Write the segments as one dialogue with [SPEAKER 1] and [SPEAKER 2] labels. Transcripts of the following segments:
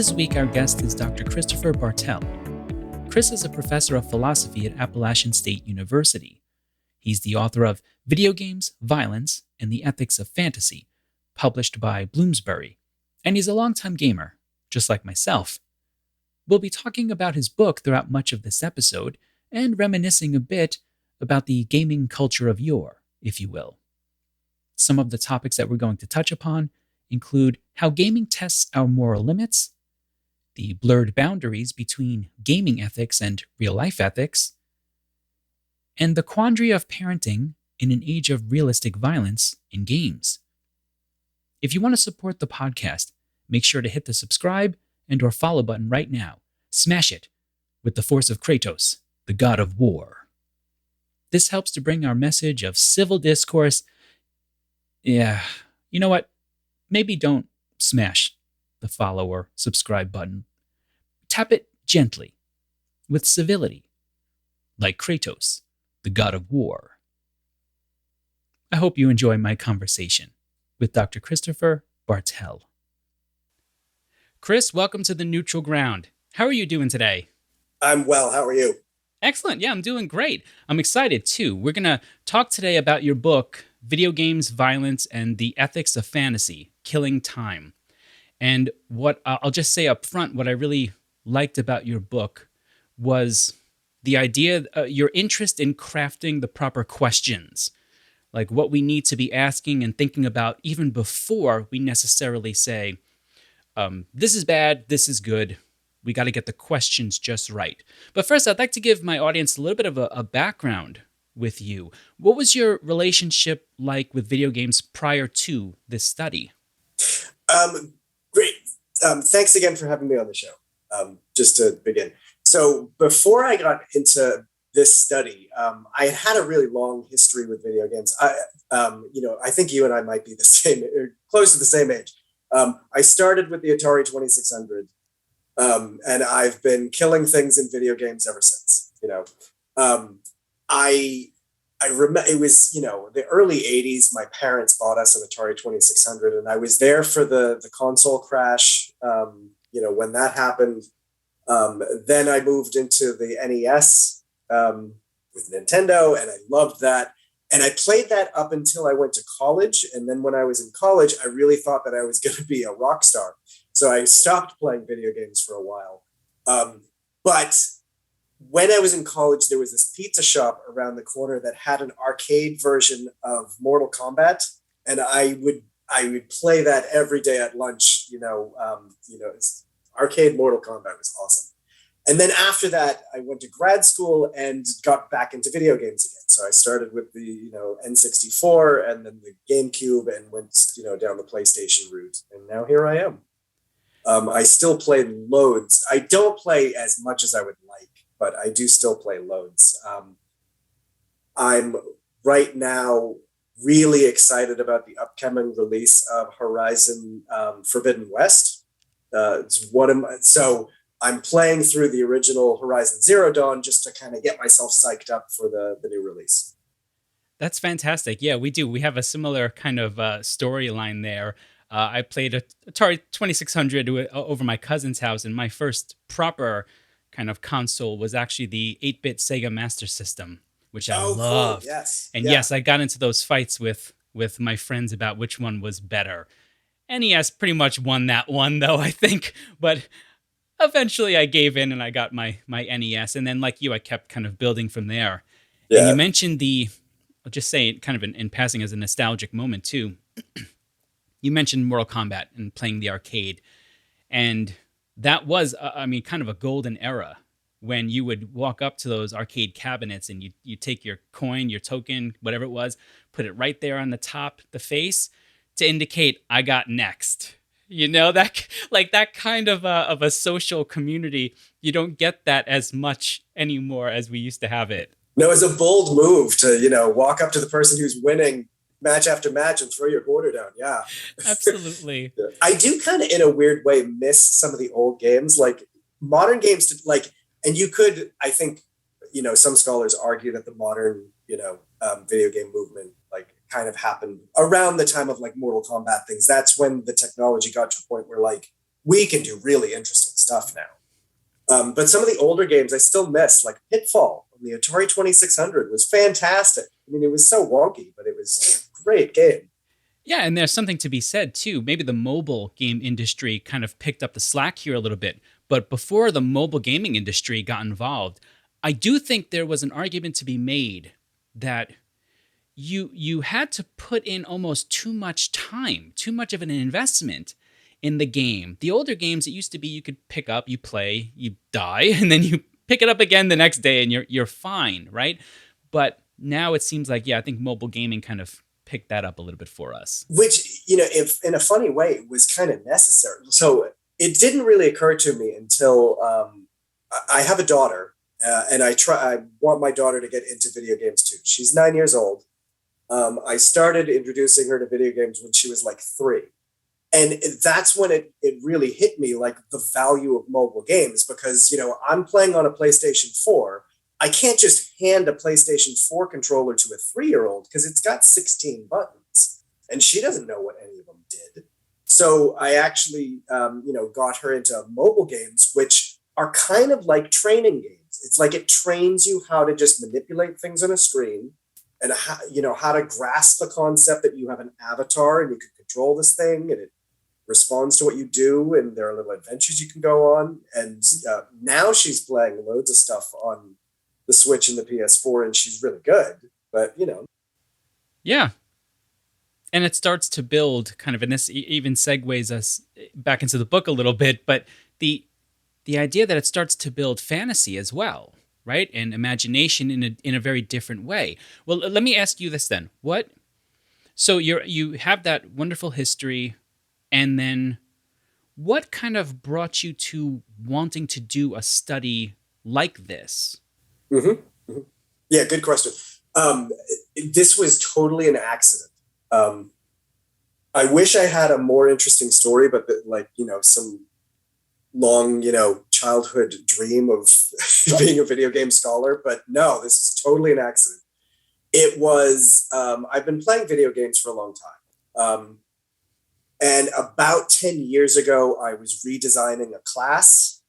[SPEAKER 1] This week, our guest is Dr. Christopher Bartel. Chris is a professor of philosophy at Appalachian State University. He's the author of Video Games, Violence, and the Ethics of Fantasy, published by Bloomsbury, and he's a longtime gamer, just like myself. We'll be talking about his book throughout much of this episode, and reminiscing a bit about the gaming culture of yore, if you will. Some of the topics that we're going to touch upon include how gaming tests our moral limits, the blurred boundaries between gaming ethics and real-life ethics, and the quandary of parenting in an age of realistic violence in games. If you want to support the podcast, make sure to hit the subscribe and/or follow button right now. Smash it with the force of Kratos, the god of war. This helps to bring our message of civil discourse. Yeah, you know what? Maybe don't smash the follow or subscribe button. Tap it gently, with civility, like Kratos, the god of war. I hope you enjoy my conversation with Dr. Christopher Bartel. Chris, welcome to the Neutral Ground. How are you doing today?
[SPEAKER 2] I'm well. How are you?
[SPEAKER 1] Excellent. Yeah, I'm doing great. I'm excited too. We're going to talk today about your book, Video Games, Violence, and the Ethics of Fantasy, Killing Time. And what I'll just say up front, what I really liked about your book was the idea, your interest in crafting the proper questions, like what we need to be asking and thinking about even before we necessarily say, this is bad, this is good. We got to get the questions just right. But first, I'd like to give my audience a little bit of a background with you. What was your relationship like with video games prior to this study?
[SPEAKER 2] Great. Thanks again for having me on the show. Just to begin. So before I got into this study, I had a really long history with video games. I think you and I might be the same, or close to the same age. I started with the Atari 2600, and I've been killing things in video games ever since. I remember it was, the early 80s. My parents bought us an Atari 2600, and I was there for the console crash, when that happened. Then I moved into the NES with Nintendo, and I loved that. And I played that up until I went to college. And then when I was in college, I really thought that I was going to be a rock star. So I stopped playing video games for a while. But when I was in college, there was this pizza shop around the corner that had an arcade version of Mortal Kombat. And I would play that every day at lunch. Arcade Mortal Kombat was awesome. And then after that, I went to grad school and got back into video games again. So I started with the N64 and then the GameCube and went down the PlayStation route. And now here I am. I still play loads. I don't play as much as I would like, but I do still play loads. I'm right now really excited about the upcoming release of Horizon Forbidden West. So I'm playing through the original Horizon Zero Dawn just to kind of get myself psyched up for the new release.
[SPEAKER 1] That's fantastic. Yeah, we do. We have a similar kind of storyline there. I played Atari 2600 over my cousin's house, and my first proper kind of console was actually the 8-bit Sega Master System, which I loved.
[SPEAKER 2] Cool. Yes.
[SPEAKER 1] And yes, I got into those fights with my friends about which one was better. NES pretty much won that one, though, I think. But eventually I gave in and I got my NES. And then like you, I kept kind of building from there. Yeah. And you mentioned I'll just say it kind of in passing as a nostalgic moment, too. You mentioned Mortal Kombat and playing the arcade. And that was, kind of a golden era when you would walk up to those arcade cabinets and you take your coin, your token, whatever it was, put it right there on the top, the face, to indicate I got next. That kind of a social community, you don't get that as much anymore as we used to have it.
[SPEAKER 2] No, it's a bold move to, walk up to the person who's winning match after match and throw your quarter down. Yeah.
[SPEAKER 1] Absolutely.
[SPEAKER 2] I do kind of, in a weird way, miss some of the old games, like modern games, and you could, I think, some scholars argue that the modern, video game movement, kind of happened around the time of Mortal Kombat things. That's when the technology got to a point where we can do really interesting stuff now. But some of the older games I still miss, like Pitfall on the Atari 2600 was fantastic. I mean, it was so wonky, but it was a great game.
[SPEAKER 1] Yeah, and there's something to be said too. Maybe the mobile game industry kind of picked up the slack here a little bit, but before the mobile gaming industry got involved, I do think there was an argument to be made that you had to put in almost too much time, too much of an investment in the game. The older games, it used to be you could pick up, you play, you die, and then you pick it up again the next day and you're fine, right? But now it seems like, yeah, I think mobile gaming kind of picked that up a little bit for us.
[SPEAKER 2] Which, if in a funny way, was kind of necessary. So it didn't really occur to me until I have a daughter, and I want my daughter to get into video games too. She's 9 years old. I started introducing her to video games when she was like 3. And that's when it really hit me, like the value of mobile games, because, I'm playing on a PlayStation 4. I can't just hand a PlayStation 4 controller to a 3-year-old because it's got 16 buttons and she doesn't know what any of them did. So I actually, got her into mobile games, which are kind of like training games. It's like it trains you how to just manipulate things on a screen and how to grasp the concept that you have an avatar and you can control this thing and it responds to what you do, and there are little adventures you can go on. And now she's playing loads of stuff on the Switch and the PS4, and she's really good. But
[SPEAKER 1] Yeah. And it starts to build kind of, and this even segues us back into the book a little bit, but the idea that it starts to build fantasy as well, right? And imagination in a very different way. Well, let me ask you this then. So you have that wonderful history, and then what kind of brought you to wanting to do a study like this?
[SPEAKER 2] Mm-hmm. Mm-hmm. Yeah, good question. This was totally an accident. I wish I had a more interesting story, but some long, childhood dream of being a video game scholar. But no, this is totally an accident. It was, I've been playing video games for a long time. And about 10 years ago, I was redesigning a class.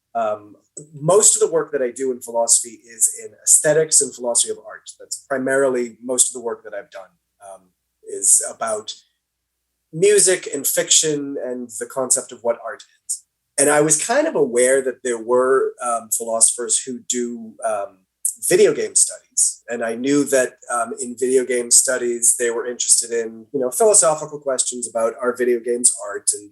[SPEAKER 2] Most of the work that I do in philosophy is in aesthetics and philosophy of art. That's primarily most of the work that I've done is about music and fiction and the concept of what art is. And I was kind of aware that there were philosophers who do video game studies. And I knew that in video game studies, they were interested in, philosophical questions about are video games art and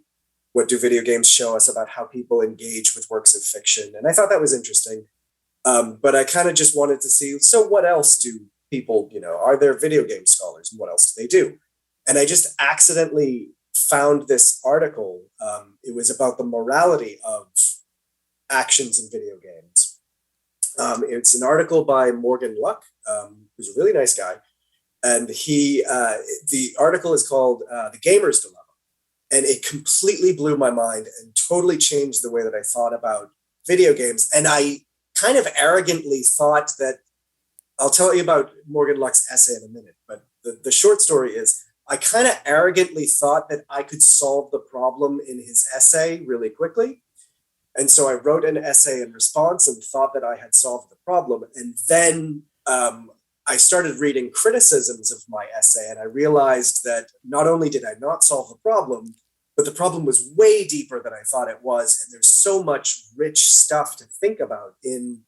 [SPEAKER 2] what do video games show us about how people engage with works of fiction. And I thought that was interesting. But I kind of just wanted to see, so what else do people, are there video game scholars and what else do they do? And I just accidentally found this article. It was about the morality of actions in video games. It's an article by Morgan Luck, who's a really nice guy. And the article is called The Gamer's Dilemma. And it completely blew my mind and totally changed the way that I thought about video games. And I kind of arrogantly thought that, I'll tell you about Morgan Luck's essay in a minute, but the short story is, I kind of arrogantly thought that I could solve the problem in his essay really quickly. And so I wrote an essay in response and thought that I had solved the problem. And then I started reading criticisms of my essay, and I realized that not only did I not solve the problem, but the problem was way deeper than I thought it was. And there's so much rich stuff to think about in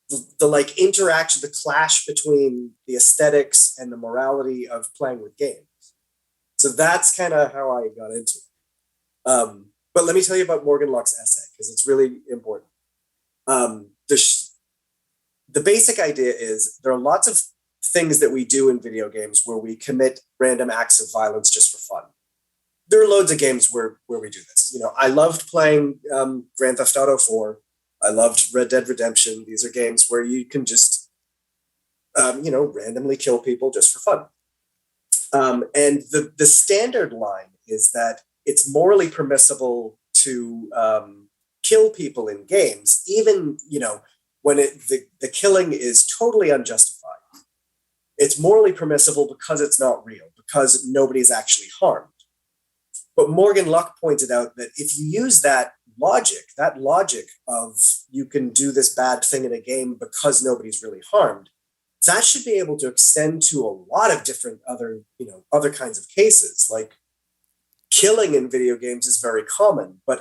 [SPEAKER 2] the interaction, the clash between the aesthetics and the morality of playing with games. So that's kind of how I got into it. But let me tell you about Morgan Luck's essay, because it's really important. The basic idea is there are lots of things that we do in video games where we commit random acts of violence just for fun. There are loads of games where we do this. I loved playing Grand Theft Auto 4. I loved Red Dead Redemption. These are games where you can just, randomly kill people just for fun. And the standard line is that it's morally permissible to kill people in games, even, when the killing is totally unjustified. It's morally permissible because it's not real, because nobody's actually harmed. But Morgan Luck pointed out that if you use that logic of you can do this bad thing in a game because nobody's really harmed, that should be able to extend to a lot of different other kinds of cases. Like killing in video games is very common, but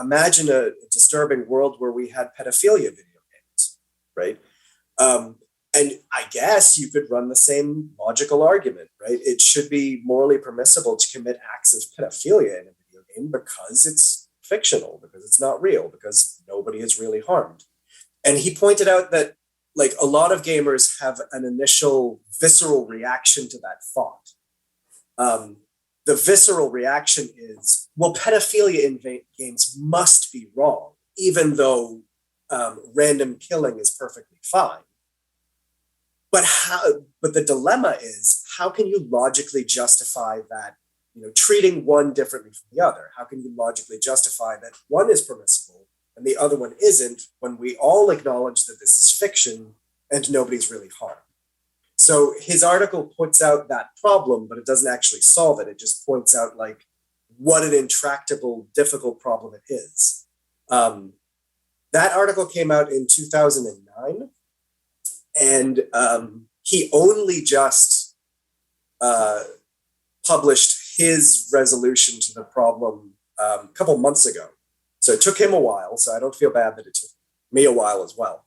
[SPEAKER 2] imagine a disturbing world where we had pedophilia video games, right? Um, and I guess you could run the same logical argument, right? It should be morally permissible to commit acts of pedophilia in a video game because it's fictional, because it's not real, because nobody is really harmed. And he pointed out that like a lot of gamers have an initial visceral reaction to that thought. Um, the visceral reaction is, well, pedophilia in games must be wrong, even though random killing is perfectly fine. But the dilemma is, how can you logically justify that, treating one differently from the other? How can you logically justify that one is permissible and the other one isn't, when we all acknowledge that this is fiction and nobody's really harmed? So his article puts out that problem, but it doesn't actually solve it. It just points out like what an intractable, difficult problem it is. That article came out in 2009, and he only just published his resolution to the problem a couple months ago. So it took him a while, so I don't feel bad that it took me a while as well.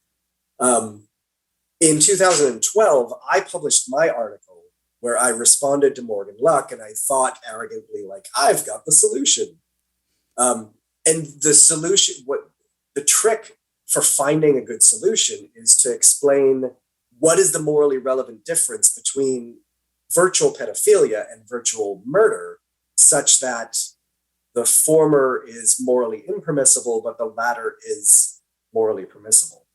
[SPEAKER 2] In 2012, I published my article where I responded to Morgan Luck, and I thought arrogantly, like, I've got the solution. And the solution, the trick for finding a good solution is to explain what is the morally relevant difference between virtual pedophilia and virtual murder, such that the former is morally impermissible, but the latter is morally permissible.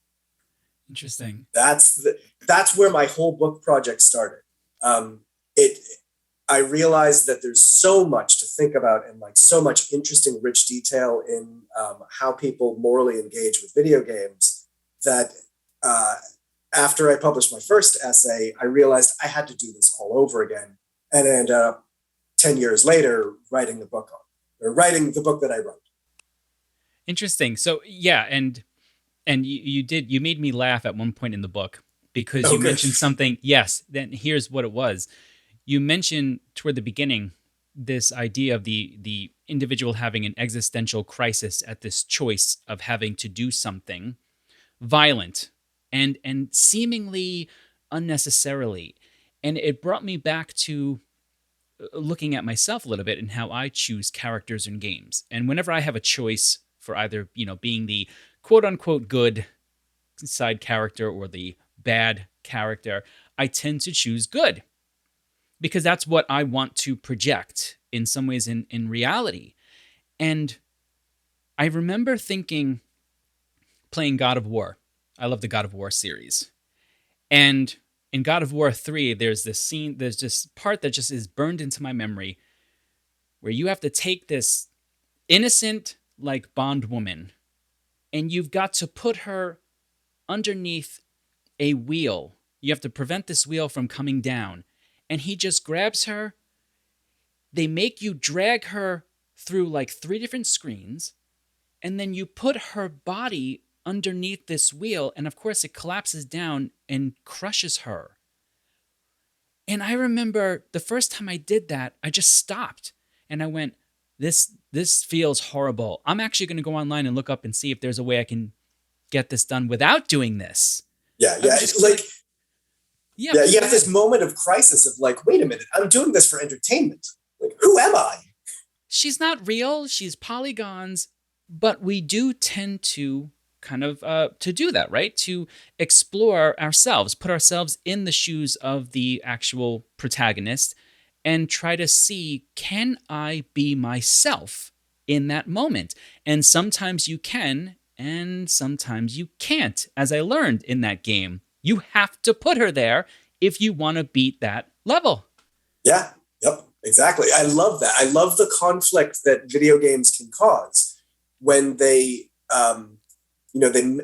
[SPEAKER 1] Interesting.
[SPEAKER 2] That's where my whole book project started. I realized that there's so much to think about, and like so much interesting, rich detail in how people morally engage with video games, that after I published my first essay, I realized I had to do this all over again, and I ended up 10 years later writing the book that I wrote.
[SPEAKER 1] Interesting. So yeah, and you made me laugh at one point in the book because you mentioned something. Yes, then here's what it was. You mentioned toward the beginning this idea of the individual having an existential crisis at this choice of having to do something violent and seemingly unnecessarily. And it brought me back to looking at myself a little bit and how I choose characters in games. And whenever I have a choice for either, being the quote unquote good side character or the bad character, I tend to choose good because that's what I want to project in some ways in reality. And I remember thinking, playing God of War. I love the God of War series. And in God of War 3, there's this part that just is burned into my memory where you have to take this innocent, like, bondwoman, and you've got to put her underneath a wheel. You have to prevent this wheel from coming down. And he just grabs her. They make you drag her through like 3 different screens, and then you put her body underneath this wheel, and of course it collapses down and crushes her. And I remember the first time I did that, I just stopped and I went, this feels horrible. I'm actually going to go online and look up and see if there's a way I can get this done without doing this.
[SPEAKER 2] Yeah. It's like, you have this moment of crisis of like, wait a minute, I'm doing this for entertainment. Like, who am I?
[SPEAKER 1] She's not real. She's polygons, but we do tend to kind of to do that, right? To explore ourselves, put ourselves in the shoes of the actual protagonist and try to see, can I be myself in that moment? And sometimes you can, and sometimes you can't. As I learned in that game, you have to put her there if you want to beat that level.
[SPEAKER 2] Yeah, yep, exactly. I love that. I love the conflict that video games can cause when they they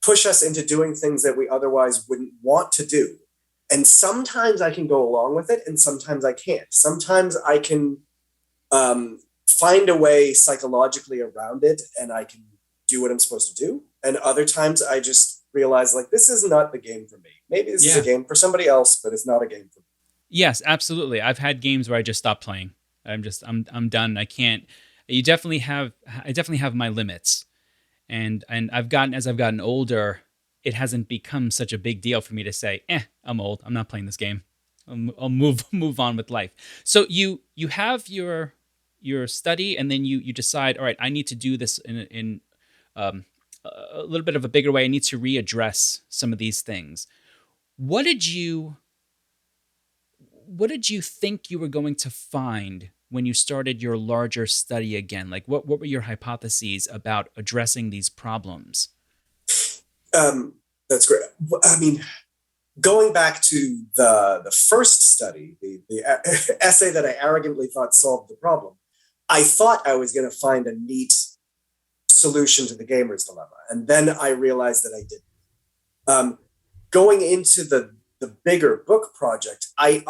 [SPEAKER 2] push us into doing things that we otherwise wouldn't want to do. And sometimes I can go along with it, and sometimes I can't. Sometimes I can find a way psychologically around it and I can do what I'm supposed to do. And other times I just realize like, this is not the game for me. Maybe this is a
[SPEAKER 1] Yeah.
[SPEAKER 2] game for somebody else, but it's not a game for me.
[SPEAKER 1] Yes, absolutely. I've had games where I just stop playing. I'm done. I can't. You definitely have. I definitely have my limits, and I've gotten as I've gotten older, it hasn't become such a big deal for me to say, I'm old. I'm not playing this game. I'll move on with life. So you have your study, and then you decide, all right, I need to do this in um, a little bit of a bigger way. I need to readdress some of these things. What did you what did you think you were going to find when you started your larger study again? Like, what were your hypotheses about addressing these problems?
[SPEAKER 2] Um, that's great. I mean, going back to the first study, the essay that I arrogantly thought solved the problem, I thought I was going to find a neat solution to the gamer's dilemma, and then I realized that I didn't. Um, Going into the bigger book project, I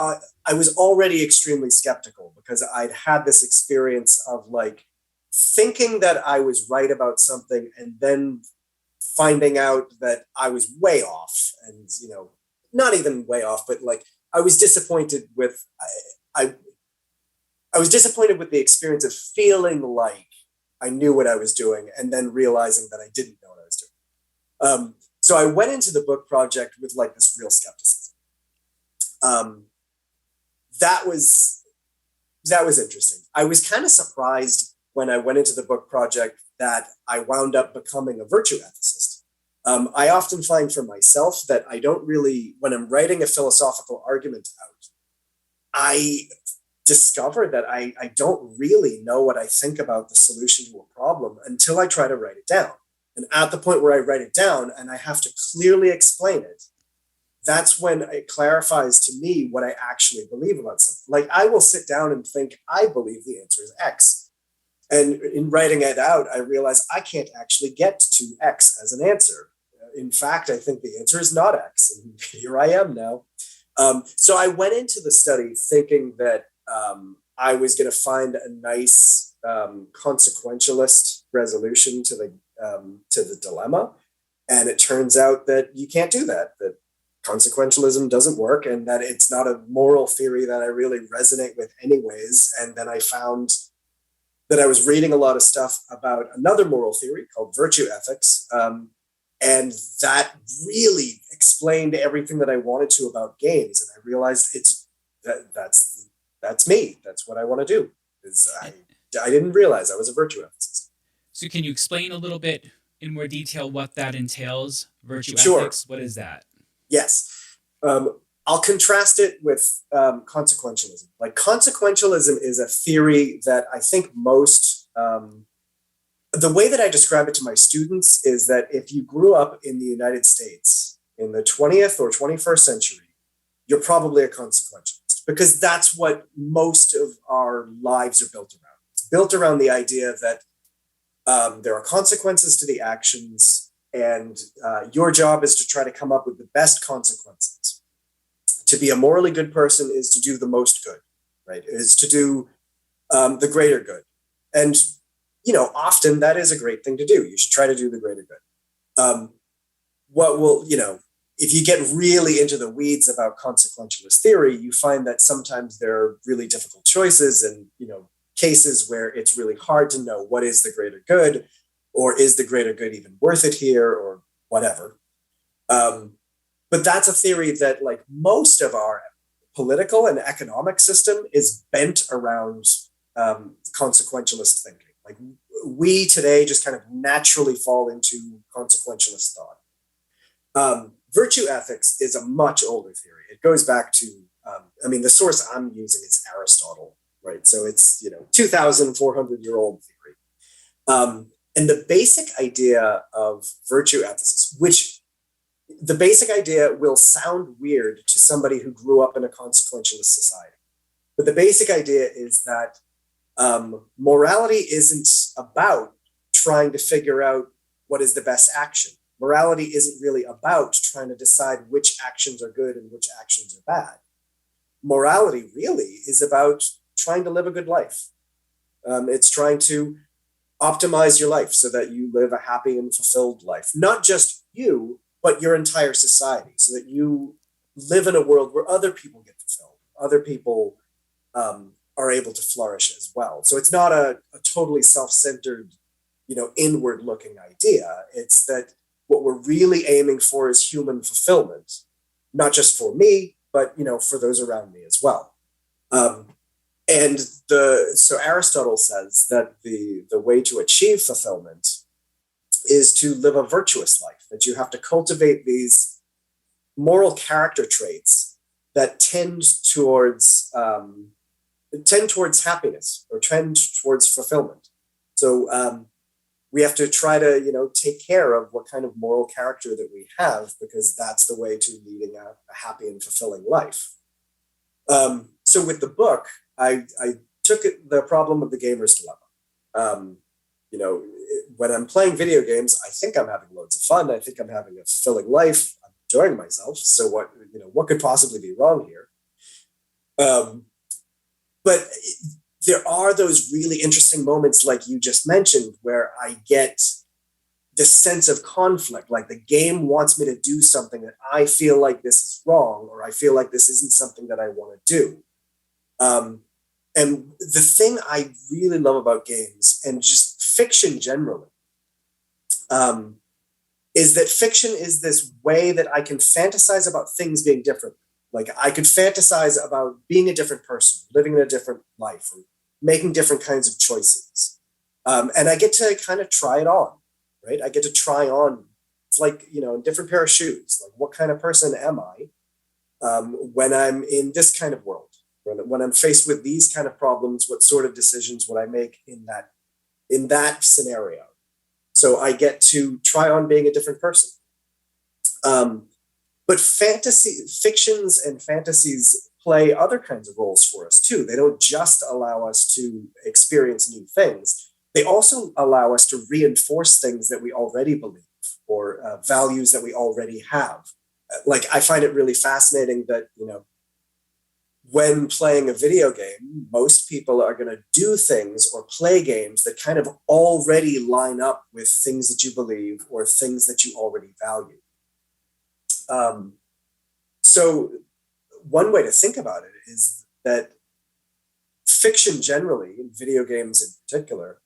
[SPEAKER 2] was already extremely skeptical because I'd had this experience of like thinking that I was right about something and then finding out that I was way off, and not even way off, but like I was disappointed with I I was disappointed with the experience of feeling like I knew what I was doing and then realizing that I didn't know what I was doing. So I went into the book project with like this real skepticism. Um, that was that was interesting. I was kind of surprised when I went into the book project that I wound up becoming a virtue ethicist. I often find for myself that I don't really, when I'm writing a philosophical argument out, I discover that I don't really know what I think about the solution to a problem until I try to write it down. And at the point where I write it down and I have to clearly explain it, that's when it clarifies to me what I actually believe about something. Like I will sit down and think, I believe the answer is X. And in writing it out, I realize I can't actually get to X as an answer. In fact, I think the answer is not X. And here I am now. So I went into the study thinking that I was going to find a nice consequentialist resolution to the dilemma. And it turns out that you can't do that, that consequentialism doesn't work, and that it's not a moral theory that I really resonate with anyways. And then I found that I was reading a lot of stuff about another moral theory called virtue ethics. And that really explained everything that I wanted to about games. And I realized that's me. That's what I want to do. I didn't realize I was a virtue ethicist.
[SPEAKER 1] So, can you explain a little bit in more detail what that entails? Virtue
[SPEAKER 2] Sure.
[SPEAKER 1] ethics. What is that?
[SPEAKER 2] Yes. I'll contrast it with consequentialism. Like consequentialism is a theory that I think the way that I describe it to my students is that if you grew up in the United States in the 20th or 21st century, you're probably a consequentialist because that's what most of our lives are built around. It's built around the idea that there are consequences to the actions, and your job is to try to come up with the best consequences. To be a morally good person is to do the most good, right? Is to do the greater good. And, often that is a great thing to do. You should try to do the greater good. If you get really into the weeds about consequentialist theory, you find that sometimes there are really difficult choices and, cases where it's really hard to know what is the greater good, or is the greater good even worth it here, or whatever. But that's a theory that, like most of our political and economic system, is bent around consequentialist thinking. Like we today just kind of naturally fall into consequentialist thought. Virtue ethics is a much older theory. It goes back to, the source I'm using is Aristotle, right? So it's 2,400-year-old theory. And the basic idea of virtue ethics, which the basic idea will sound weird to somebody who grew up in a consequentialist society. But the basic idea is that morality isn't about trying to figure out what is the best action. Morality isn't really about trying to decide which actions are good and which actions are bad. Morality really is about trying to live a good life. It's trying to optimize your life so that you live a happy and fulfilled life. Not just you, but your entire society, so that you live in a world where other people get fulfilled, other people are able to flourish as well. So it's not a totally self-centered, inward-looking idea. It's that what we're really aiming for is human fulfillment, not just for me, but for those around me as well. Um, and so Aristotle says that the way to achieve fulfillment is to live a virtuous life, that you have to cultivate these moral character traits that tend towards happiness or tend towards fulfillment. So we have to try to take care of what kind of moral character that we have, because that's the way to leading a happy and fulfilling life. So with the book, I took the problem of the gamer's dilemma. When I'm playing video games, I think I'm having loads of fun. I think I'm having a fulfilling life. I'm enjoying myself. So what could possibly be wrong here? But there are those really interesting moments, like you just mentioned, where I get this sense of conflict. Like the game wants me to do something that I feel like this is wrong, or I feel like this isn't something that I want to do. And the thing I really love about games, and just fiction generally, is that fiction is this way that I can fantasize about things being different. Like I could fantasize about being a different person, living in a different life, or making different kinds of choices. And I get to kind of try it on, right? I get to try on, it's like, a different pair of shoes. Like, what kind of person am I when I'm in this kind of world? When I'm faced with these kind of problems, what sort of decisions would I make in that scenario? So I get to try on being a different person. But fictions and fantasies play other kinds of roles for us too. They don't just allow us to experience new things. They also allow us to reinforce things that we already believe, or values that we already have. Like, I find it really fascinating that, when playing a video game, most people are going to do things or play games that kind of already line up with things that you believe or things that you already value. So one way to think about it is that fiction generally, and video games in particular,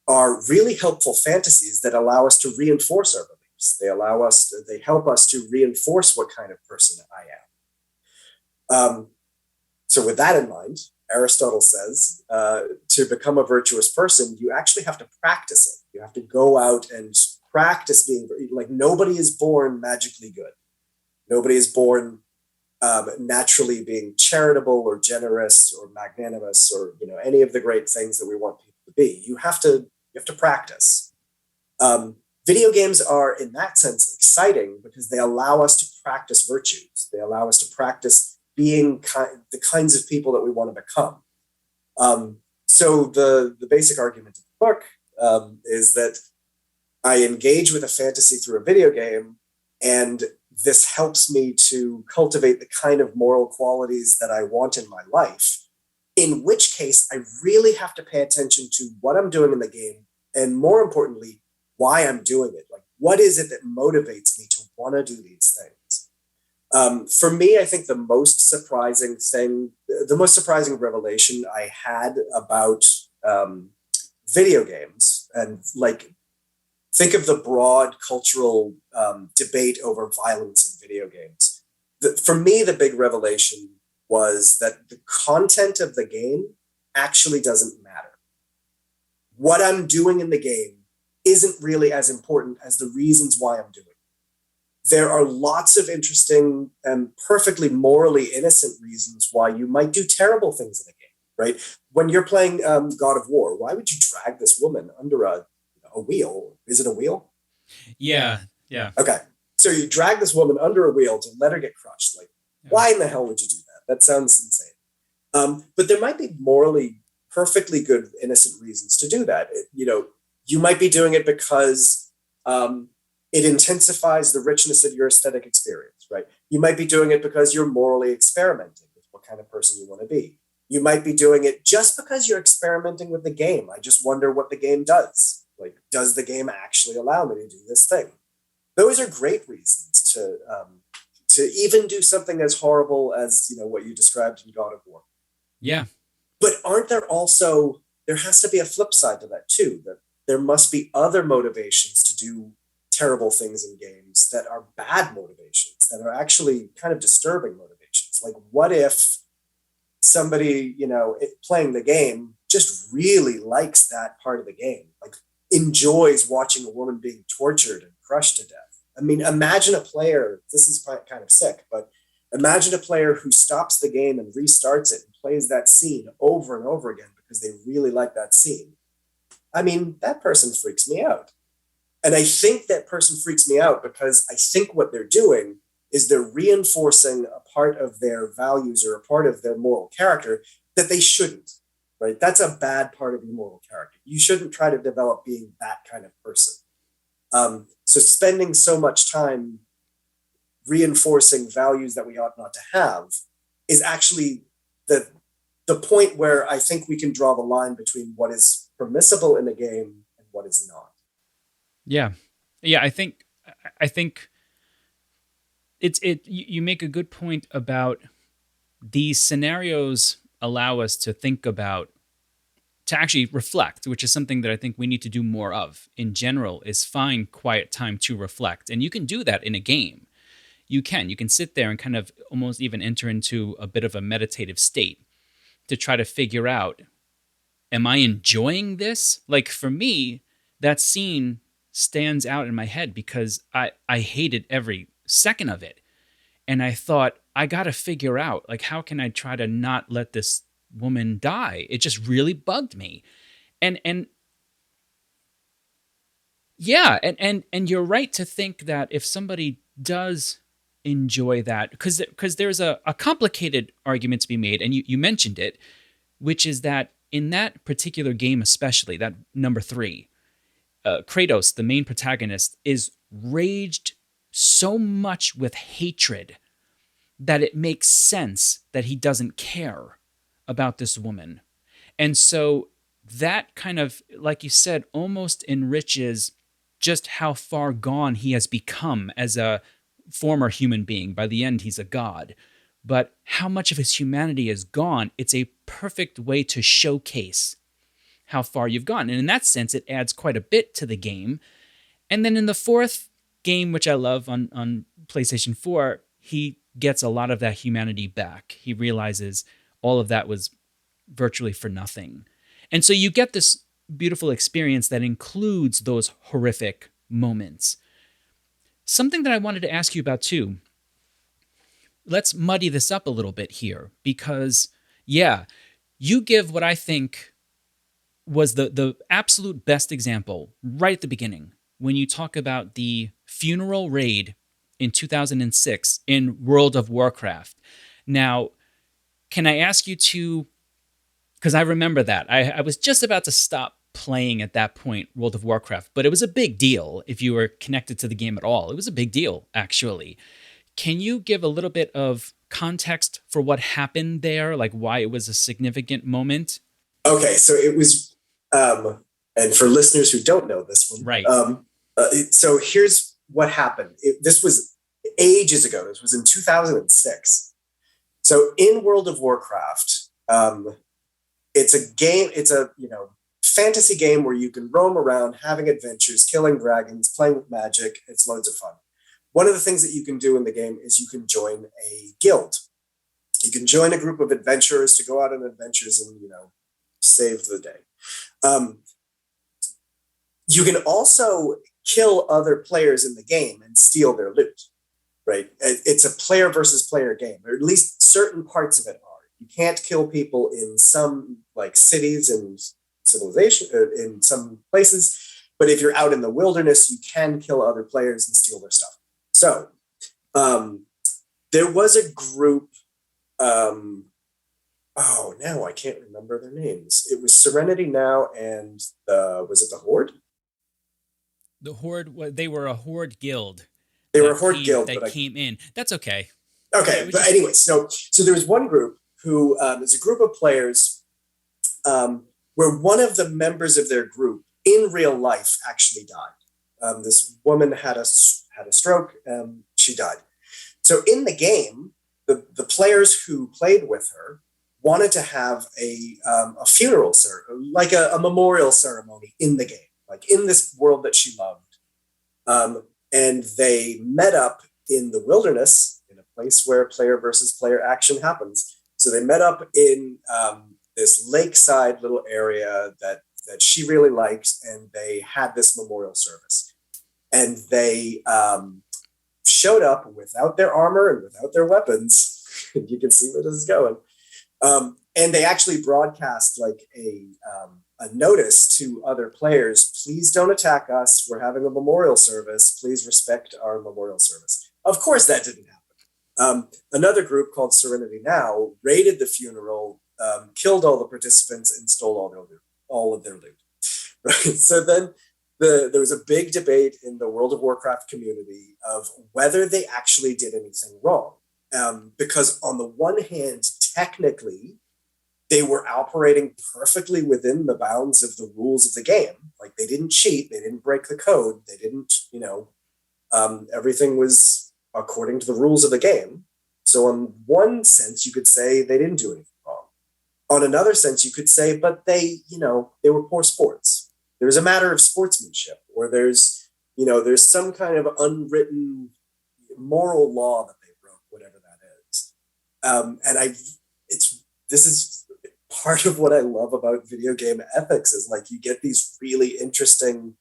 [SPEAKER 2] are really helpful fantasies that allow us to reinforce our beliefs. They help us to reinforce what kind of person I am. So with that in mind, Aristotle says to become a virtuous person, you actually have to practice it. You have to go out and practice being, like, nobody is born magically good. Nobody is born naturally being charitable or generous or magnanimous, or any of the great things that we want people to be. You have to practice. Video games are, in that sense, exciting because they allow us to practice virtues. They allow us to practice being the kinds of people that we want to become. So the basic argument of the book is that I engage with a fantasy through a video game, and this helps me to cultivate the kind of moral qualities that I want in my life, in which case I really have to pay attention to what I'm doing in the game, and more importantly, why I'm doing it. Like, what is it that motivates me to want to do these things? For me, I think the most surprising revelation I had about video games, and like, think of the broad cultural debate over violence in video games. For me, the big revelation was that the content of the game actually doesn't matter. What I'm doing in the game isn't really as important as the reasons why I'm doing it. There are lots of interesting and perfectly morally innocent reasons why you might do terrible things in a game, right? When you're playing God of War, why would you drag this woman under a wheel? Is it a wheel?
[SPEAKER 1] Yeah.
[SPEAKER 2] Okay. So you drag this woman under a wheel to let her get crushed. Like, why in the hell would you do that? That sounds insane. But there might be morally perfectly good, innocent reasons to do that. You might be doing it because it intensifies the richness of your aesthetic experience, right? You might be doing it because you're morally experimenting with what kind of person you want to be. You might be doing it just because you're experimenting with the game. I just wonder what the game does. Like, does the game actually allow me to do this thing? Those are great reasons to even do something as horrible as, you know, what you described in God of War.
[SPEAKER 1] Yeah.
[SPEAKER 2] But aren't there also, there has to be a flip side to that too, that there must be other motivations to do terrible things in games that are bad motivations, that are actually kind of disturbing motivations. Like, what if somebody, you know, playing the game just really likes that part of the game, like enjoys watching a woman being tortured and crushed to death? I mean, imagine a player, this is kind of sick, but imagine a player who stops the game and restarts it and plays that scene over and over again because they really like that scene. I mean, that person freaks me out. And I think that person freaks me out because I think what they're doing is they're reinforcing a part of their values or a part of their moral character that they shouldn't, right? That's a bad part of your moral character. You shouldn't try to develop being that kind of person. So spending so much time reinforcing values that we ought not to have is actually the point where I think we can draw the line between what is permissible in a game and what is not.
[SPEAKER 1] Yeah. I think you make a good point about these scenarios allow us to think about, to actually reflect, which is something that I think we need to do more of in general, is find quiet time to reflect. And you can do that in a game. You can sit there and kind of almost even enter into a bit of a meditative state to try to figure out, am I enjoying this? Like, for me, that scene stands out in my head because I hated every second of it. And I thought, I got to figure out, like, how can I try to not let this woman die? It just really bugged me. And yeah, and you're right to think that if somebody does enjoy that, because there's a complicated argument to be made, and you mentioned it, which is that in that particular game, especially that number 3, Kratos, the main protagonist, is raged so much with hatred that it makes sense that he doesn't care about this woman. And so that kind of, like you said, almost enriches just how far gone he has become as a former human being. By the end, he's a god. But how much of his humanity is gone, it's a perfect way to showcase how far you've gone. And in that sense, it adds quite a bit to the game. And then in the 4th game, which I love on PlayStation 4, he gets a lot of that humanity back. He realizes all of that was virtually for nothing. And so you get this beautiful experience that includes those horrific moments. Something that I wanted to ask you about too, let's muddy this up a little bit here, because yeah, you give what I think was the absolute best example right at the beginning when you talk about the funeral raid in 2006 in World of Warcraft. Now, can I ask you to, because I remember that. I was just about to stop playing at that point, World of Warcraft, but it was a big deal if you were connected to the game at all. It was a big deal, actually. Can you give a little bit of context for what happened there, like why it was a significant moment?
[SPEAKER 2] Okay, so it was, and for listeners who don't know this one,
[SPEAKER 1] right?
[SPEAKER 2] So here's what happened. This was ages ago. This was in 2006. So in World of Warcraft, it's a game. It's a fantasy game where you can roam around, having adventures, killing dragons, playing with magic. It's loads of fun. One of the things that you can do in the game is you can join a guild. You can join a group of adventurers to go out on adventures and save the day. You can also kill other players in the game and steal their loot. Right? It's a player versus player game, or at least certain parts of it are. You can't kill people in some cities and civilization in some places, but if you're out in the wilderness, you can kill other players and steal their stuff. So there was a group. Now I can't remember their names. It was Serenity Now and was it the Horde?
[SPEAKER 1] The Horde. They were a Horde guild.
[SPEAKER 2] They were a Horde guild
[SPEAKER 1] that came in. That's okay.
[SPEAKER 2] Okay, but anyway, so there was one group who is a group of players where one of the members of their group in real life actually died. This woman had a stroke. She died. So in the game, the players who played with her wanted to have a funeral ceremony, like a memorial ceremony in the game, like in this world that she loved. And they met up in the wilderness in a place where player versus player action happens. So they met up in this lakeside little area that she really liked, and they had this memorial service. And they showed up without their armor and without their weapons. You can see where this is going. And they actually broadcast like a notice to other players: please don't attack us. We're having a memorial service. Please respect our memorial service. Of course, that didn't happen. Another group called Serenity Now raided the funeral, killed all the participants, and stole all of their loot. Right. So then there was a big debate in the World of Warcraft community of whether they actually did anything wrong. Because on the one hand, technically, they were operating perfectly within the bounds of the rules of the game. Like, they didn't cheat, they didn't break the code, they didn't, everything was according to the rules of the game. So in one sense, you could say they didn't do anything wrong. On another sense, you could say, but they were poor sports. There's a matter of sportsmanship, or there's some kind of unwritten moral law that they broke, whatever that is. This is part of what I love about video game ethics, is like you get these really interesting,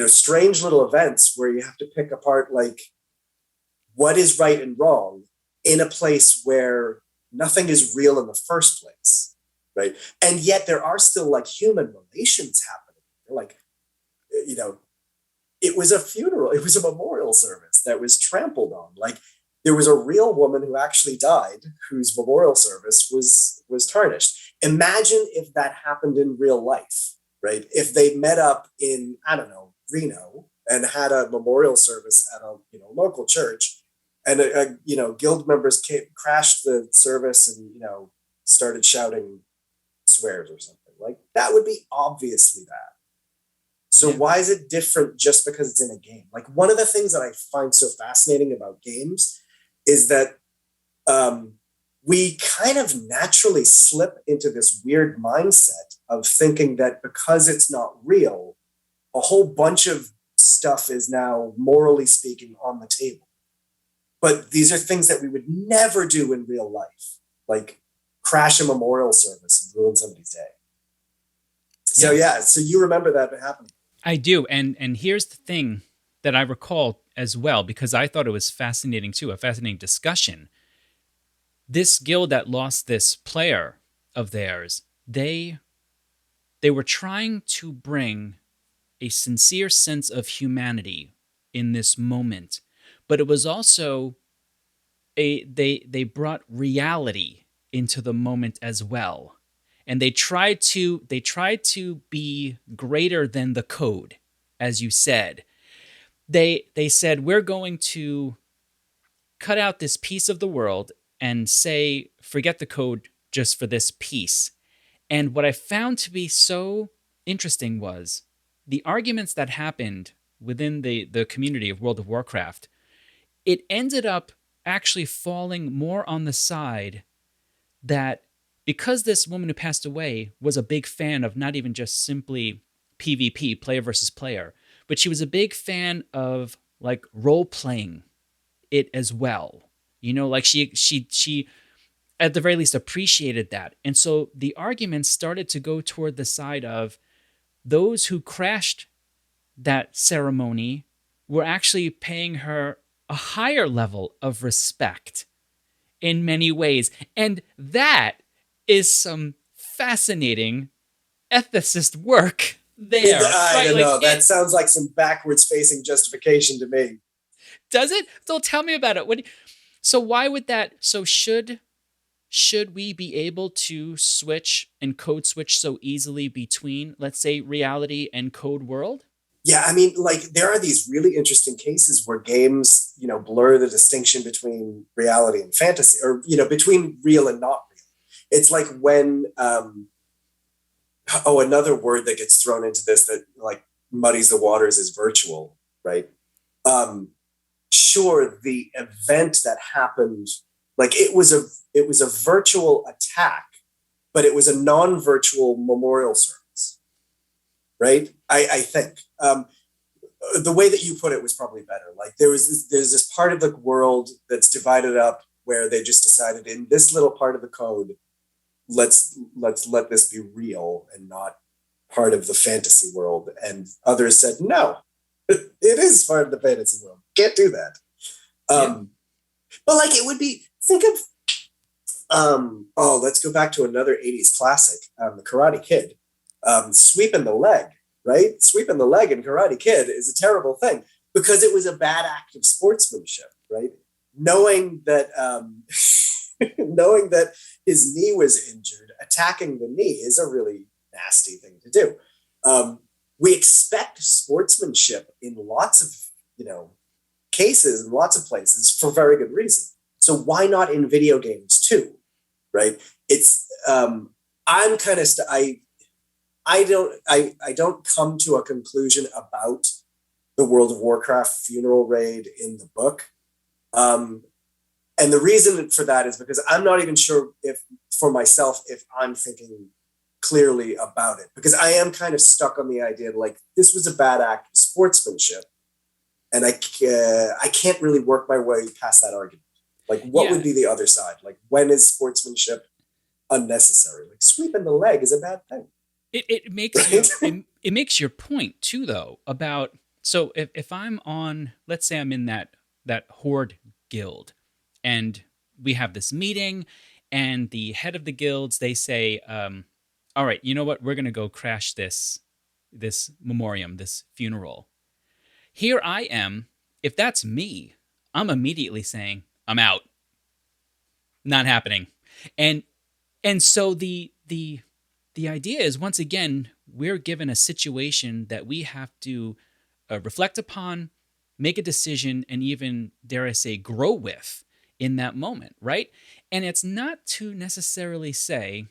[SPEAKER 2] strange little events where you have to pick apart like what is right and wrong in a place where nothing is real in the first place, right? And yet there are still like human relations happening. Like, it was a funeral, it was a memorial service that was trampled on. Like, there was a real woman who actually died, whose memorial service was tarnished. Imagine if that happened in real life, right? If they met up in, I don't know, Reno, and had a memorial service at a local church, and guild members crashed the service and started shouting swears or something, like that would be obviously bad. So why is it different just because it's in a game? Like, one of the things that I find so fascinating about games is that we kind of naturally slip into this weird mindset of thinking that because it's not real, a whole bunch of stuff is now, morally speaking, on the table. But these are things that we would never do in real life, like crash a memorial service and ruin somebody's day. So so you remember that happening.
[SPEAKER 1] I do, and here's the thing that I recall as well, because I thought it was fascinating too, a fascinating discussion. This guild that lost this player of theirs, they were trying to bring a sincere sense of humanity in this moment, but it was also they brought reality into the moment as well. And they tried to be greater than the code, as you said. They said, we're going to cut out this piece of the world and say, forget the code just for this piece. And what I found to be so interesting was the arguments that happened within the community of World of Warcraft. It ended up actually falling more on the side that, because this woman who passed away was a big fan of not even just simply PvP, player versus player, but she was a big fan of like role playing it as well. Like she at the very least appreciated that. And so the arguments started to go toward the side of those who crashed that ceremony were actually paying her a higher level of respect in many ways. And that is some fascinating ethicist work there.
[SPEAKER 2] I don't know. That sounds like some backwards facing justification to me.
[SPEAKER 1] Does it? So tell me about it. So why would that? So should we be able to switch and code switch so easily between, let's say, reality and code world?
[SPEAKER 2] Yeah, I mean, like there are these really interesting cases where games, blur the distinction between reality and fantasy, or between real and not real. It's like when another word that gets thrown into this that like muddies the waters is virtual, right? Um, sure, the event that happened, like it was a virtual attack, but it was a non-virtual memorial service, right? I think. The way that you put it was probably better. Like there's this part of the world that's divided up where they just decided in this little part of the code, let's let this be real and not part of the fantasy world. And others said, no, it is part of the fantasy world. Can't do that.
[SPEAKER 1] Yeah.
[SPEAKER 2] But like it would be, think of let's go back to another 80s classic, the Karate Kid. Sweeping the leg, right? Sweeping the leg in Karate Kid is a terrible thing because it was a bad act of sportsmanship, right? Knowing that knowing that his knee was injured, attacking the knee is a really nasty thing to do. We expect sportsmanship in lots of cases in lots of places for very good reason. So why not in video games too, right? It's I'm kind of I don't come to a conclusion about the World of Warcraft funeral raid in the book. And the reason for that is because I'm not even sure if for myself if I'm thinking clearly about it, because I am kind of stuck on the idea that, like, this was a bad act of sportsmanship, and I can't really work my way past that argument. Like, what would be the other side? Like, when is sportsmanship unnecessary? Like, sweeping the leg is a bad thing.
[SPEAKER 1] It makes you it makes your point too, though, about, so if I'm on, let's say I'm in that horde guild, and we have this meeting, and the head of the guilds, they say, all right, you know what, we're gonna go crash this memoriam, this funeral. Here I am. If that's me, I'm immediately saying, I'm out. Not happening. And so the idea is, once again, we're given a situation that we have to reflect upon, make a decision, and even, dare I say, grow with in that moment, right? And it's not to necessarily say,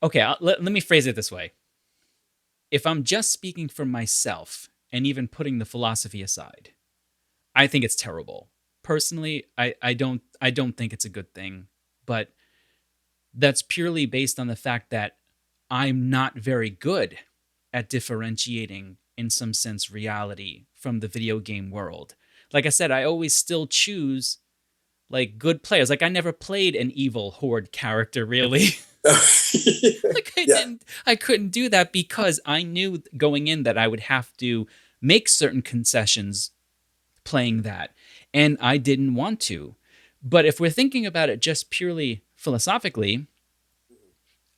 [SPEAKER 1] okay, let me phrase it this way. If I'm just speaking for myself and even putting the philosophy aside, I think it's terrible. Personally, I don't think it's a good thing, but that's purely based on the fact that I'm not very good at differentiating, in some sense, reality from the video game world. Like I said, I always still choose like good players. Like, I never played an evil horde character, really. Like, I couldn't do that because I knew going in that I would have to make certain concessions playing that, and I didn't want to. But if we're thinking about it just purely philosophically,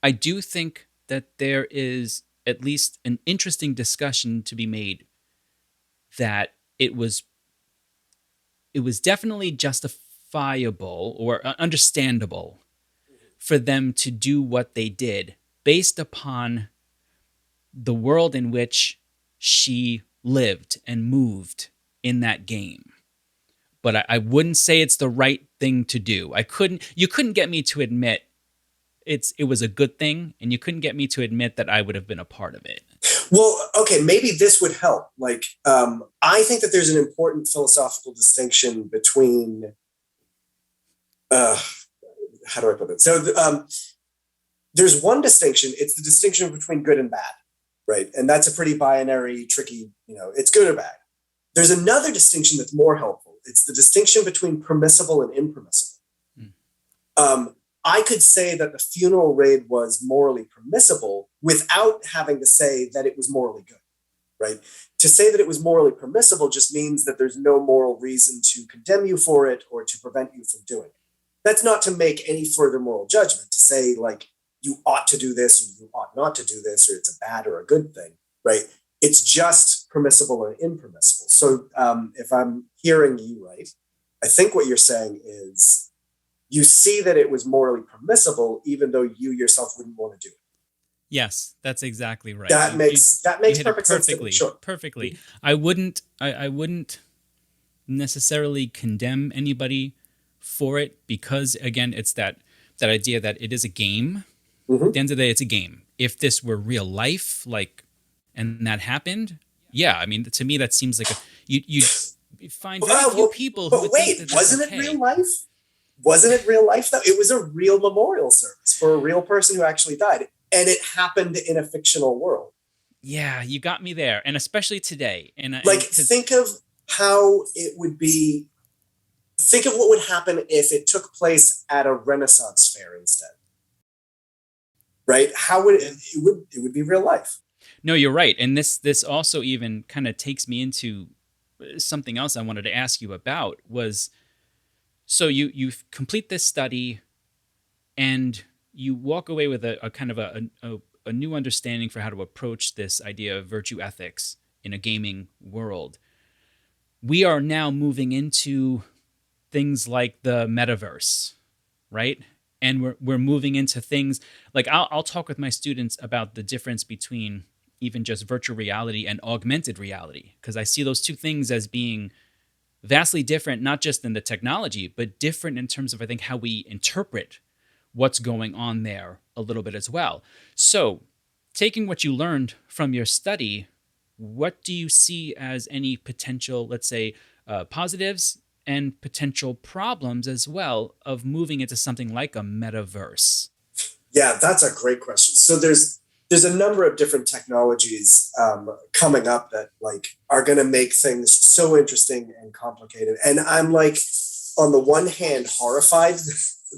[SPEAKER 1] I do think that there is at least an interesting discussion to be made, that it was definitely justifiable or understandable for them to do what they did based upon the world in which she lived and moved in that game. But I wouldn't say it's the right thing to do. You couldn't get me to admit it was a good thing, and you couldn't get me to admit that I would have been a part of it.
[SPEAKER 2] Well, okay, maybe this would help. Like, I think that there's an important philosophical distinction between, how do I put it? So there's one distinction. It's the distinction between good and bad, right? And that's a pretty binary, tricky, it's good or bad. There's another distinction that's more helpful. It's the distinction between permissible and impermissible. I could say that the funeral raid was morally permissible without having to say that it was morally good, right? To say that it was morally permissible just means that there's no moral reason to condemn you for it or to prevent you from doing it. That's not to make any further moral judgment, to say, like, you ought to do this or you ought not to do this, or it's a bad or a good thing, right? It's just permissible or impermissible. So if I'm hearing you right, I think what you're saying is you see that it was morally permissible, even though you yourself wouldn't want to do it.
[SPEAKER 1] Yes, that's exactly right.
[SPEAKER 2] That
[SPEAKER 1] You
[SPEAKER 2] makes that
[SPEAKER 1] you
[SPEAKER 2] makes
[SPEAKER 1] hit it
[SPEAKER 2] perfect sense to me.
[SPEAKER 1] perfectly.
[SPEAKER 2] Sure.
[SPEAKER 1] Perfectly. I wouldn't necessarily condemn anybody for it because again, it's that idea that it is a game. At
[SPEAKER 2] Hmm.
[SPEAKER 1] the end of the day, it's a game. If this were real life, like, and that happened, yeah, I mean, to me, that seems like you'd find very few
[SPEAKER 2] Well,
[SPEAKER 1] people who
[SPEAKER 2] but
[SPEAKER 1] would think
[SPEAKER 2] wait,
[SPEAKER 1] that that's
[SPEAKER 2] wasn't it real
[SPEAKER 1] okay.
[SPEAKER 2] life? Wasn't it real life though? It was a real memorial service for a real person who actually died, and it happened in a fictional world.
[SPEAKER 1] Yeah, you got me there, and especially today,
[SPEAKER 2] Like,
[SPEAKER 1] and because
[SPEAKER 2] think of how it would be. Think of what would happen if it took place at a Renaissance fair instead, right? How would it would be real life?
[SPEAKER 1] no, you're right, and this also even kind of takes me into something else I wanted to ask you about was so you complete this study and you walk away with a kind of a new understanding for how to approach this idea of virtue ethics in a gaming world. We are now moving into things like the metaverse, right? And we're moving into things like I'll talk with my students about the difference between even just virtual reality and augmented reality because I see those two things as being vastly different, not just in the technology, but different in terms of I think how we interpret what's going on there a little bit as well. So, taking what you learned from your study, what do you see as any potential, let's say, positives and potential problems as well of moving into something like a metaverse?
[SPEAKER 2] Yeah, that's a great question. So there's a number of different technologies coming up that like are going to make things so interesting and complicated. And I'm like, on the one hand, horrified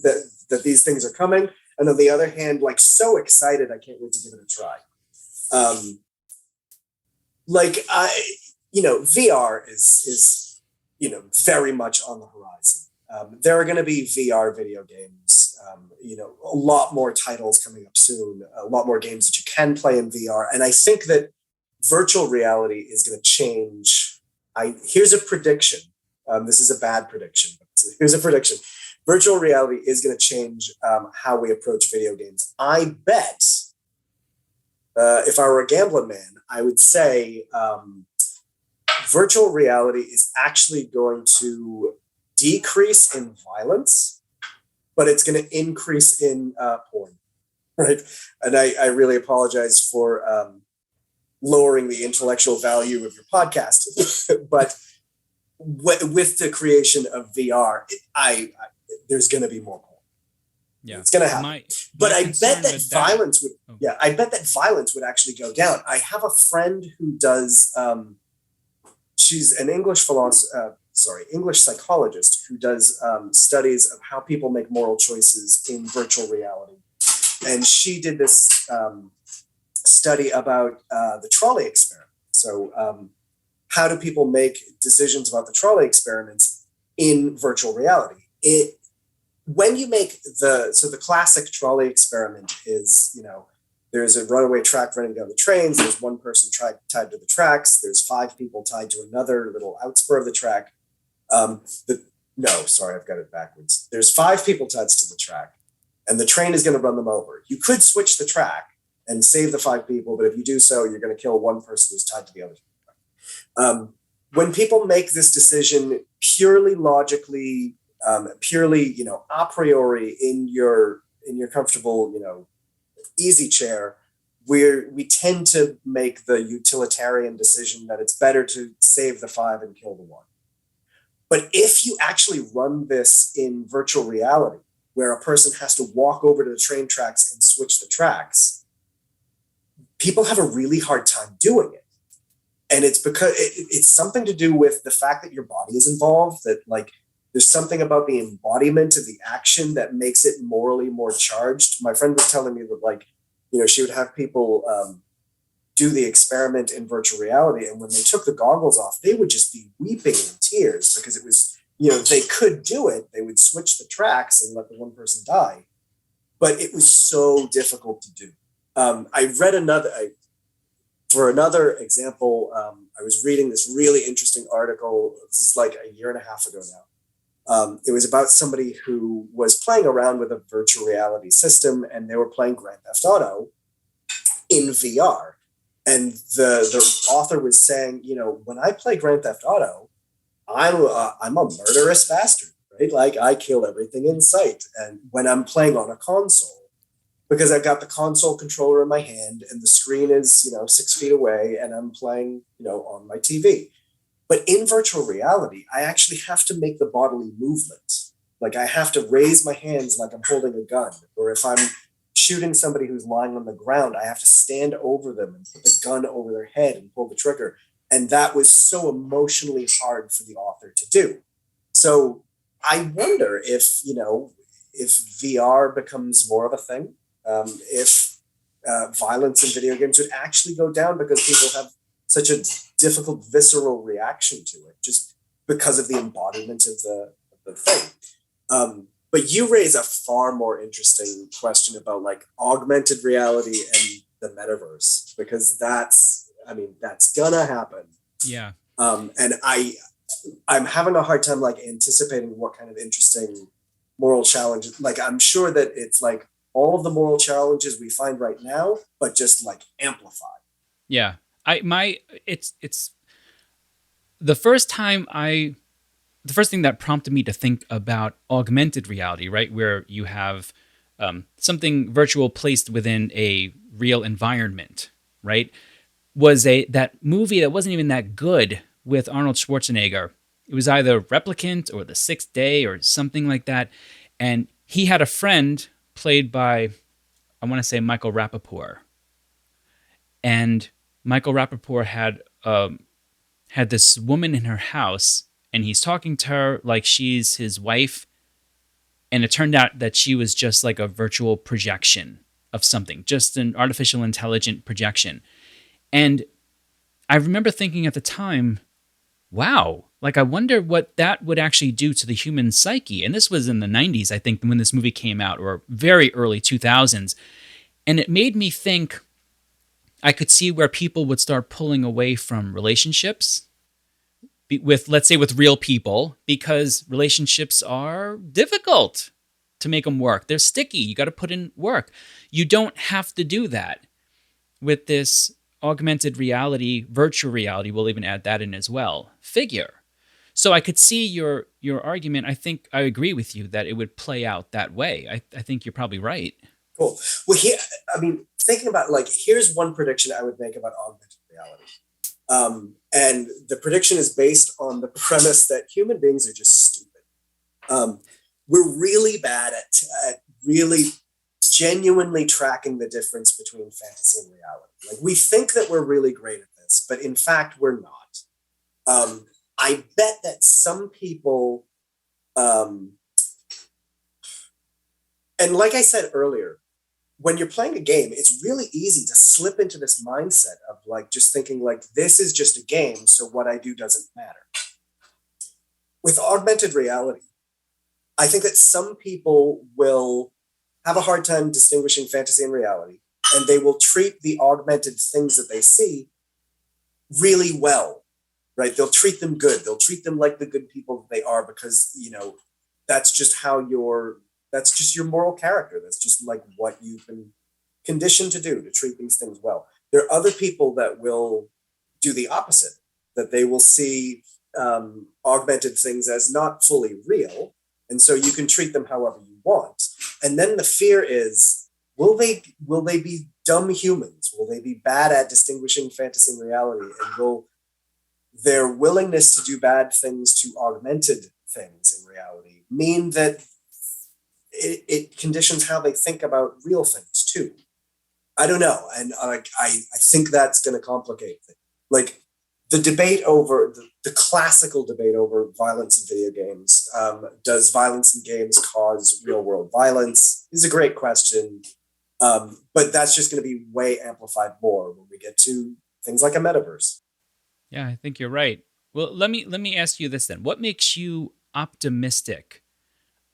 [SPEAKER 2] that these things are coming, and on the other hand, like so excited, I can't wait to give it a try. Um, like VR is very much on the horizon. There are going to be VR video games. A lot more titles coming up soon. A lot more games that you can play in VR, and I think that virtual reality is going to change. I Here's a prediction. This is a bad prediction, but here's a prediction. Virtual reality is going to change how we approach video games. I bet if I were a gambling man, I would say virtual reality is actually going to decrease in violence, but it's going to increase in porn, right? And I really apologize for lowering the intellectual value of your podcast, but with the creation of VR, there's going to be more porn.
[SPEAKER 1] Yeah.
[SPEAKER 2] It's going to happen. But
[SPEAKER 1] My
[SPEAKER 2] I bet
[SPEAKER 1] concern
[SPEAKER 2] that
[SPEAKER 1] with that.
[SPEAKER 2] violence would, yeah, I bet that violence would actually go down. I have a friend who does, she's an English psychologist who does studies of how people make moral choices in virtual reality. And she did this study about the trolley experiment. So, how do people make decisions about the trolley experiments in virtual reality? When you make the classic trolley experiment is, there's a runaway track running down the trains. There's one person tied to the tracks. There's 5 people tied to another little outspur of the track. No, sorry, I've got it backwards. There's 5 people tied to the track, and the train is going to run them over. You could switch the track and save the 5 people, but if you do so, you're going to kill one person who's tied to the other. When people make this decision purely logically, purely, a priori in your comfortable, easy chair, we tend to make the utilitarian decision that it's better to save the 5 and kill the 1. But if you actually run this in virtual reality, where a person has to walk over to the train tracks and switch the tracks, people have a really hard time doing it. And it's because it's something to do with the fact that your body is involved, that like there's something about the embodiment of the action that makes it morally more charged. My friend was telling me that, like, she would have people do the experiment in virtual reality, and when they took the goggles off, they would just be weeping in tears because it was, they could do it. They would switch the tracks and let the one person die, but it was so difficult to do. For another example, I was reading this really interesting article. This is like a year and a half ago now. It was about somebody who was playing around with a virtual reality system, and they were playing Grand Theft Auto. in VR. And the author was saying, when I play Grand Theft Auto, I'm a murderous bastard, right? Like I kill everything in sight. And when I'm playing on a console, because I've got the console controller in my hand and the screen is, 6 feet away and I'm playing, on my TV. But in virtual reality, I actually have to make the bodily movement. Like I have to raise my hands like I'm holding a gun. Or if I'm shooting somebody who's lying on the ground, I have to stand over them and put the gun over their head and pull the trigger. And that was so emotionally hard for the author to do. So I wonder if VR becomes more of a thing, if violence in video games would actually go down because people have such a difficult visceral reaction to it, just because of the embodiment of the thing. But you raise a far more interesting question about like augmented reality and the metaverse, because that's gonna happen.
[SPEAKER 1] Yeah.
[SPEAKER 2] And I'm having a hard time like anticipating what kind of interesting moral challenge. Like I'm sure that it's like all of the moral challenges we find right now, but just like amplified.
[SPEAKER 1] Yeah. It's the first time the first thing that prompted me to think about augmented reality, right, where you have something virtual placed within a real environment, right, was that movie that wasn't even that good with Arnold Schwarzenegger. It was either Replicant or The Sixth Day or something like that, and he had a friend played by, I want to say, Michael Rappaport, and Michael Rappaport had this woman in her house, and he's talking to her like she's his wife, and it turned out that she was just like a virtual projection of something, just an artificial intelligent projection. And I remember thinking at the time, wow, like I wonder what that would actually do to the human psyche. And this was in the 90s, I think, when this movie came out, or very early 2000s. And it made me think I could see where people would start pulling away from relationships with, let's say, with real people, because relationships are difficult to make them work. They're sticky. You got to put in work. You don't have to do that with this augmented reality, virtual reality. We'll even add that in as well. Figure. So I could see your argument. I think I agree with you that it would play out that way. I think you're probably right.
[SPEAKER 2] Cool. Well, thinking about like, here's one prediction I would make about augmented reality. And the prediction is based on the premise that human beings are just stupid. We're really bad at really genuinely tracking the difference between fantasy and reality. Like we think that we're really great at this, but in fact, we're not. I bet that some people, and like I said earlier, when you're playing a game, it's really easy to slip into this mindset of like just thinking like this is just a game, so what I do doesn't matter. With augmented reality, I think that some people will have a hard time distinguishing fantasy and reality, and they will treat the augmented things that they see really well, right? They'll treat them good. They'll treat them like the good people that they are, because that's just that's just your moral character. That's just like what you've been conditioned to do, to treat these things well. There are other people that will do the opposite, that they will see augmented things as not fully real. And so you can treat them however you want. And then the fear is, will they be dumb humans? Will they be bad at distinguishing fantasy and reality? And will their willingness to do bad things to augmented things in reality mean that it conditions how they think about real things too? I don't know. And I think that's going to complicate things. Like the debate over the classical debate over violence in video games. Does violence in games cause real world violence? Is a great question. But that's just going to be way amplified more when we get to things like a metaverse.
[SPEAKER 1] Yeah, I think you're right. Well, let me ask you this then. What makes you optimistic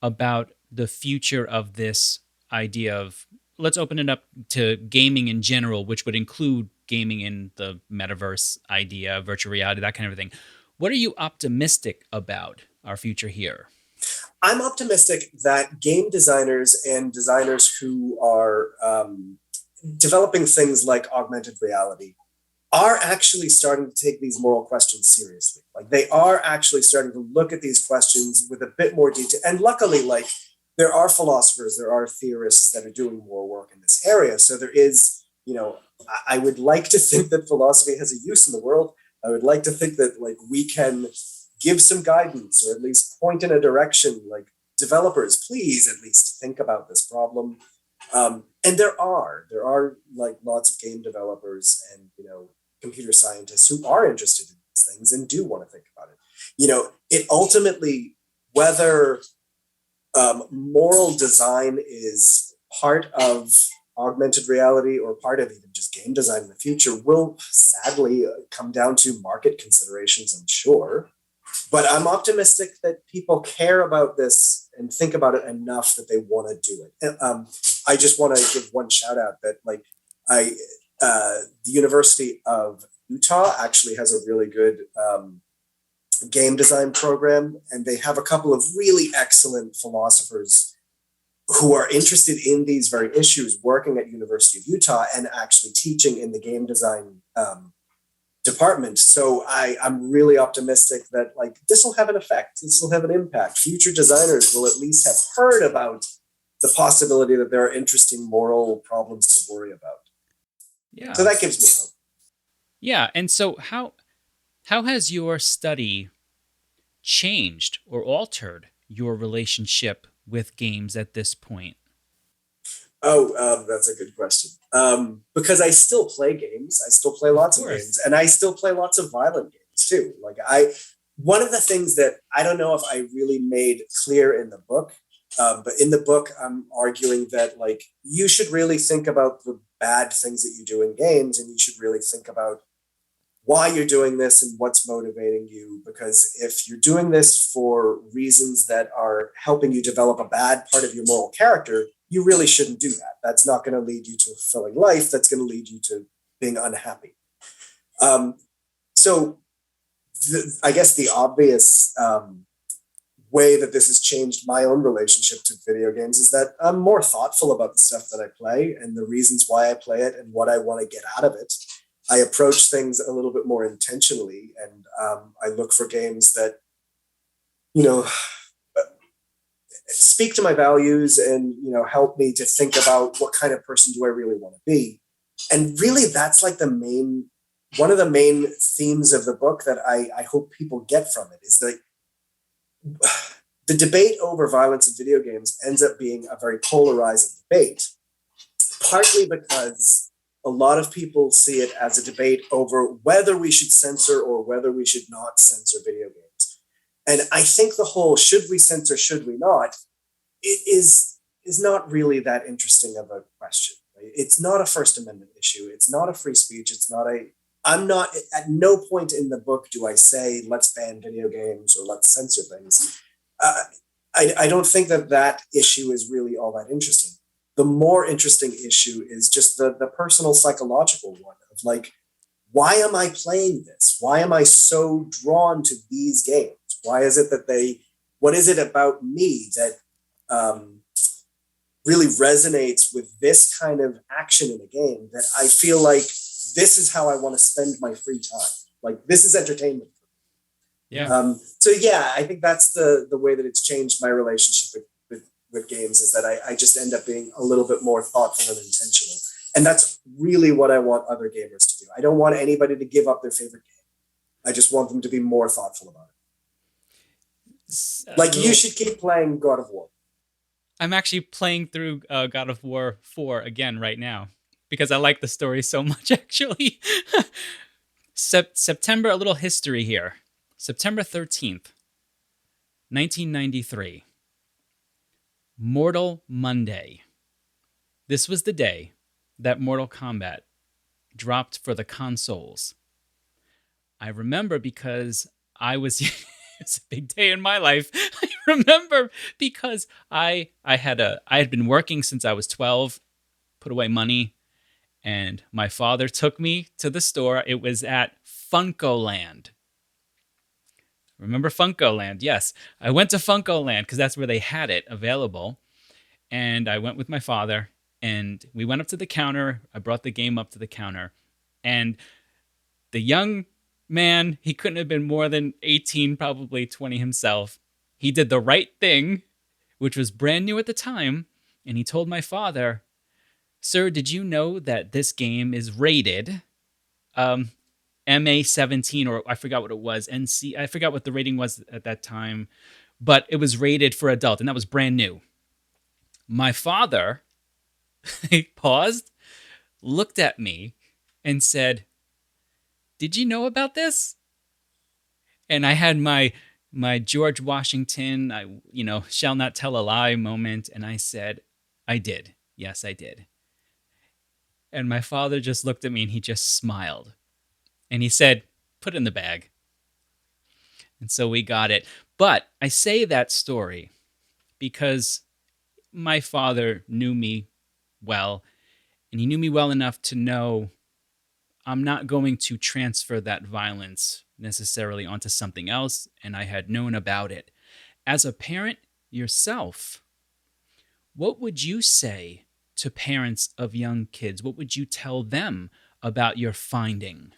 [SPEAKER 1] about the future of this idea of, let's open it up to gaming in general, which would include gaming in the metaverse idea, virtual reality, that kind of thing. What are you optimistic about our future here?
[SPEAKER 2] I'm optimistic that game designers and designers who are developing things like augmented reality are actually starting to take these moral questions seriously. Like they are actually starting to look at these questions with a bit more detail. And luckily, like there are philosophers, there are theorists that are doing more work in this area. So there is, I would like to think that philosophy has a use in the world. I would like to think that like we can give some guidance or at least point in a direction. Like developers, please at least think about this problem. And there are like lots of game developers and computer scientists who are interested in these things and do want to think about it. It ultimately, whether moral design is part of augmented reality or part of even just game design in the future will sadly come down to market considerations, I'm sure. But I'm optimistic that people care about this and think about it enough that they want to do it. I just want to give one shout out that like the University of Utah actually has a really good game design program, and they have a couple of really excellent philosophers who are interested in these very issues working at University of Utah and actually teaching in the game design department. So I'm really optimistic that like this will have an effect. This will have an impact. Future designers will at least have heard about the possibility that there are interesting moral problems to worry about.
[SPEAKER 1] Yeah.
[SPEAKER 2] So that gives me hope.
[SPEAKER 1] Yeah, and so how has your study changed or altered your relationship with games at this point?
[SPEAKER 2] Oh, that's a good question. Because I still play games. I still play lots of games, and I still play lots of violent games too. One of the things that I don't know if I really made clear in the book, but in the book, I'm arguing that like you should really think about the bad things that you do in games, and you should really think about why you're doing this and what's motivating you. Because if you're doing this for reasons that are helping you develop a bad part of your moral character, you really shouldn't do that. That's not going to lead you to a fulfilling life. That's going to lead you to being unhappy. So I guess the obvious way that this has changed my own relationship to video games is that I'm more thoughtful about the stuff that I play and the reasons why I play it and what I want to get out of it. I approach things a little bit more intentionally, and I look for games that, speak to my values and, help me to think about what kind of person do I really want to be. And really, that's like one of the main themes of the book that I hope people get from it is that the debate over violence in video games ends up being a very polarizing debate, partly because a lot of people see it as a debate over whether we should censor or whether we should not censor video games. And I think the whole should we censor, should we not, it is not really that interesting of a question. Right? It's not a First Amendment issue. It's not a free speech. I'm not, at no point in the book do I say, let's ban video games or let's censor things. I don't think that issue is really all that interesting. The more interesting issue is just the personal psychological one of like, why am I playing this? Why am I so drawn to these games? Why is it what is it about me that really resonates with this kind of action in a game that I feel like this is how I want to spend my free time. Like this is entertainment.
[SPEAKER 1] Yeah.
[SPEAKER 2] So yeah, I think that's the way that it's changed my relationship with games is that I just end up being a little bit more thoughtful and intentional. And that's really what I want other gamers to do. I don't want anybody to give up their favorite game. I just want them to be more thoughtful about it. Like you should keep playing God of War.
[SPEAKER 1] I'm actually playing through God of War 4 again right now because I like the story so much, actually. September, a little history here. September 13th, 1993. Mortal Monday. This was the day that Mortal Kombat dropped for the consoles. I remember because it's a big day in my life. I remember because I had been working since I was 12, put away money, and my father took me to the store. It was at Funkoland. Remember Funkoland? Yes. I went to Funkoland because that's where they had it available. And I went with my father, And we went up to the counter. I brought the game up to the counter. And the young man, he couldn't have been more than 18, probably 20 himself. He did the right thing, which was brand new at the time. And he told my father, "Sir, did you know that this game is rated um, MA17, or I forgot what it was, NC, I forgot what the rating was at that time, but it was rated for adult, and that was brand new." My father he paused, looked at me, and said, "Did you know about this?" And I had my George Washington, shall not tell a lie moment, and I said, "I did. Yes, I did." And my father just looked at me and he just smiled. And he said, "Put it in the bag." And so we got it. But I say that story because my father knew me well, and he knew me well enough to know I'm not going to transfer that violence necessarily onto something else, and I had known about it. As a parent yourself, what would you say to parents of young kids? What would you tell them about your finding?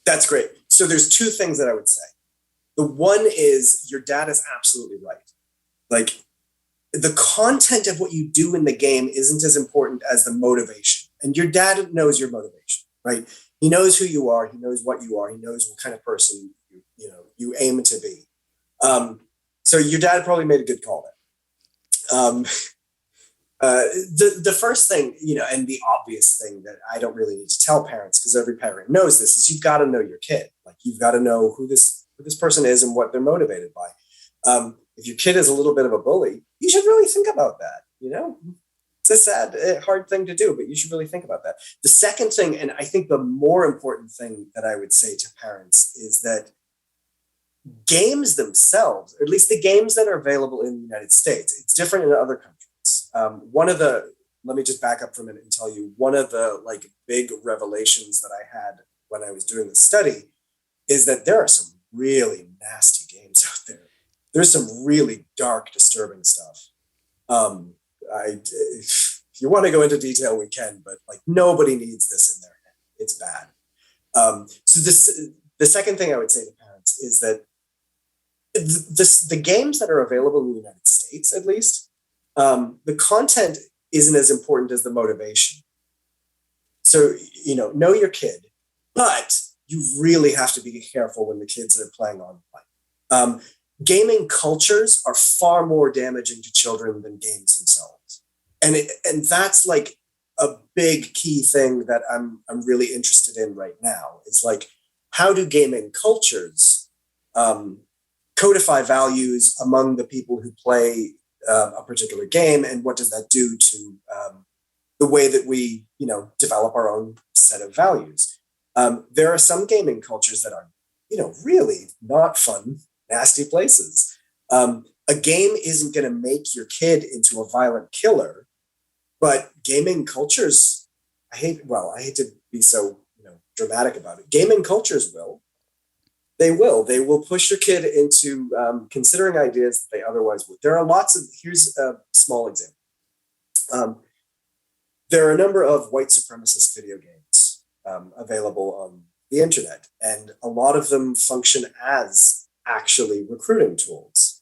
[SPEAKER 2] That's great. So there's two things that I would say. The one is your dad is absolutely right. Like the content of what you do in the game isn't as important as the motivation. And your dad knows your motivation, right? He knows who you are. He knows what you are. He knows what kind of person you aim to be. So your dad probably made a good call there. The first thing, and the obvious thing that I don't really need to tell parents because every parent knows this is you've got to know your kid. Like you've got to know who this person is and what they're motivated by. If your kid is a little bit of a bully, you should really think about that. It's a sad, hard thing to do, but you should really think about that. The second thing, and I think the more important thing that I would say to parents is that games themselves, or at least the games that are available in the United States, it's different in other countries. Let me just back up for a minute and tell you one of the big revelations that I had when I was doing the study is that there are some really nasty games out there. There's some really dark, disturbing stuff. If you want to go into detail, we can, but nobody needs this in their head. It's bad. The second thing I would say to parents is that the games that are available in the United States, at least, the content isn't as important as the motivation. So, know your kid, but you really have to be careful when the kids are playing online. Gaming cultures are far more damaging to children than games themselves. And that's a big key thing that I'm really interested in right now. Is how do gaming cultures codify values among the people who play a particular game, and what does that do to the way that we develop our own set of values? There are some gaming cultures that are really not fun, nasty places. A game isn't going to make your kid into a violent killer, but gaming cultures, I hate to be so dramatic about it. Gaming cultures will. They will push your kid into considering ideas that they otherwise would. There are lots of, here's a small example. There are a number of white supremacist video games available on the internet, and a lot of them function as actually recruiting tools.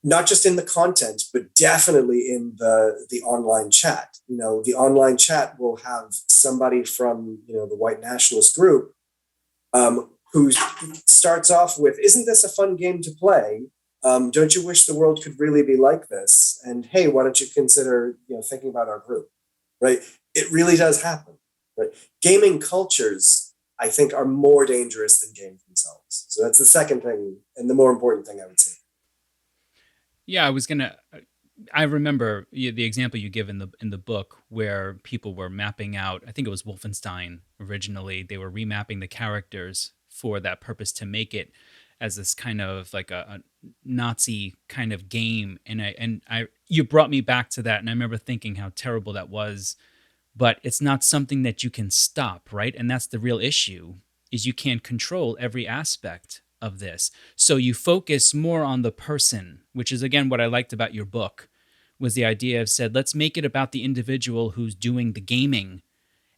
[SPEAKER 2] Not just in the content, but definitely in the online chat. The online chat will have somebody from the white nationalist group who starts off with, "Isn't this a fun game to play? Don't you wish the world could really be like this? And hey, why don't you consider thinking about our group?" Right? It really does happen. Right? Gaming cultures, I think, are more dangerous than games themselves. So that's the second thing, and the more important thing I would say.
[SPEAKER 1] Yeah, I remember the example you give in the book where people were mapping out. I think it was Wolfenstein originally. They were remapping the characters for that purpose to make it as this kind of like a Nazi kind of game. And you brought me back to that, and I remember thinking how terrible that was. But it's not something that you can stop, right? And that's the real issue: is you can't control every aspect of this. So you focus more on the person, which is again what I liked about your book, was the idea of said, let's make it about the individual who's doing the gaming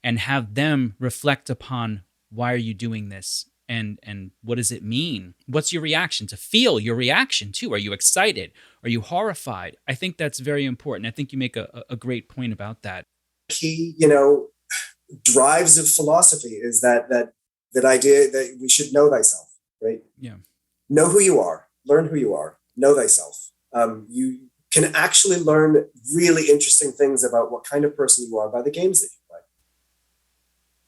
[SPEAKER 1] and have them reflect upon why are you doing this and what does it mean? What's your reaction? To feel your reaction too. Are you excited? Are you horrified? I think that's very important. I think you make a great point about that.
[SPEAKER 2] Key, drives of philosophy is that idea that we should know thyself, right?
[SPEAKER 1] Yeah.
[SPEAKER 2] Know who you are, learn who you are, know thyself. You can actually learn really interesting things about what kind of person you are by the games that you play.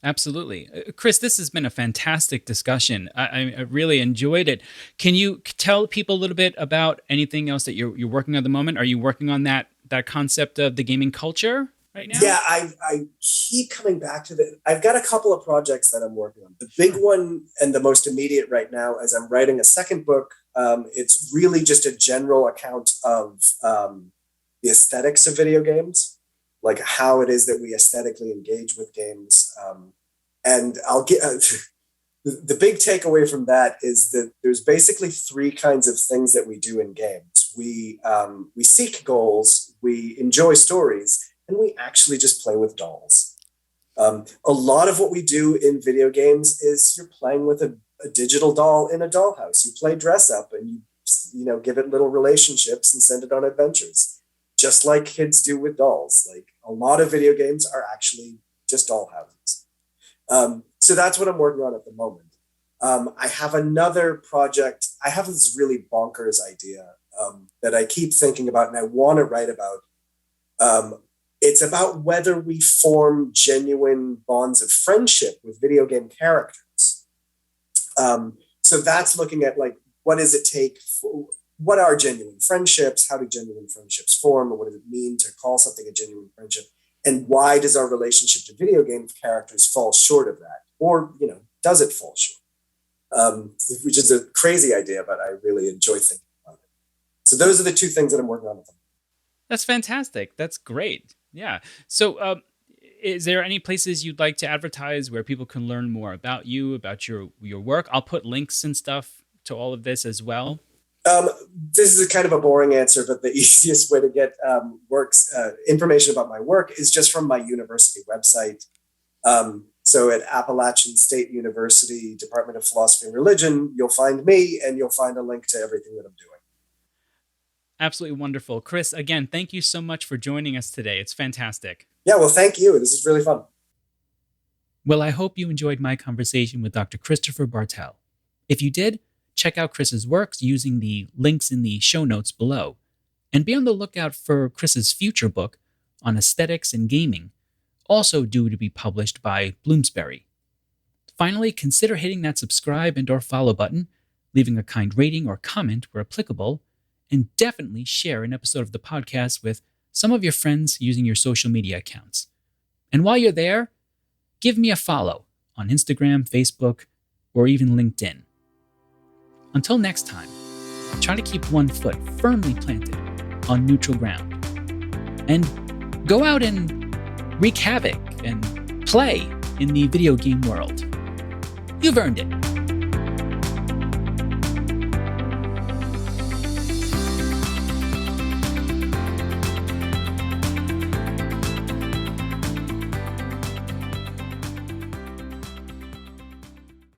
[SPEAKER 1] Absolutely. Chris, this has been a fantastic discussion. I really enjoyed it. Can you tell people a little bit about anything else that you're working on at the moment? Are you working on that concept of the gaming culture right now?
[SPEAKER 2] Yeah, I keep coming back to that. I've got a couple of projects that I'm working on. The big one and the most immediate right now is I'm writing a second book. It's really just a general account of the aesthetics of video games, like how it is that we aesthetically engage with games. And I'll get the big takeaway from that is that there's basically three kinds of things that we do in games. We seek goals, we enjoy stories, and we actually just play with dolls. A lot of what we do in video games is you're playing with a digital doll in a dollhouse. You play dress up and you give it little relationships and send it on adventures, just like kids do with dolls. Like a lot of video games are actually just doll houses. So that's what I'm working on at the moment. I have another project. I have this really bonkers idea that I keep thinking about and I want to write about. It's about whether we form genuine bonds of friendship with video game characters. So that's looking at like, what does it take? What are genuine friendships? How do genuine friendships form? And what does it mean to call something a genuine friendship? And why does our relationship to video game characters fall short of that? Or, does it fall short? Which is a crazy idea, but I really enjoy thinking about it. So those are the two things that I'm working on at the moment.
[SPEAKER 1] That's fantastic. That's great. Yeah. So is there any places you'd like to advertise where people can learn more about you, about your work? I'll put links and stuff to all of this as well.
[SPEAKER 2] This is kind of a boring answer, but the easiest way to get information about my work is just from my university website. So at Appalachian State University, Department of Philosophy and Religion, you'll find me and you'll find a link to everything that I'm doing.
[SPEAKER 1] Absolutely wonderful. Chris, again, thank you so much for joining us today. It's fantastic.
[SPEAKER 2] Yeah, well, thank you. This is really fun.
[SPEAKER 1] Well, I hope you enjoyed my conversation with Dr. Christopher Bartel. If you did, check out Chris's works using the links in the show notes below. And be on the lookout for Chris's future book on aesthetics and gaming, also due to be published by Bloomsbury. Finally, consider hitting that subscribe and/or follow button, leaving a kind rating or comment where applicable, and definitely share an episode of the podcast with some of your friends using your social media accounts. And while you're there, give me a follow on Instagram, Facebook, or even LinkedIn. Until next time, try to keep one foot firmly planted on neutral ground. And go out and wreak havoc and play in the video game world. You've earned it.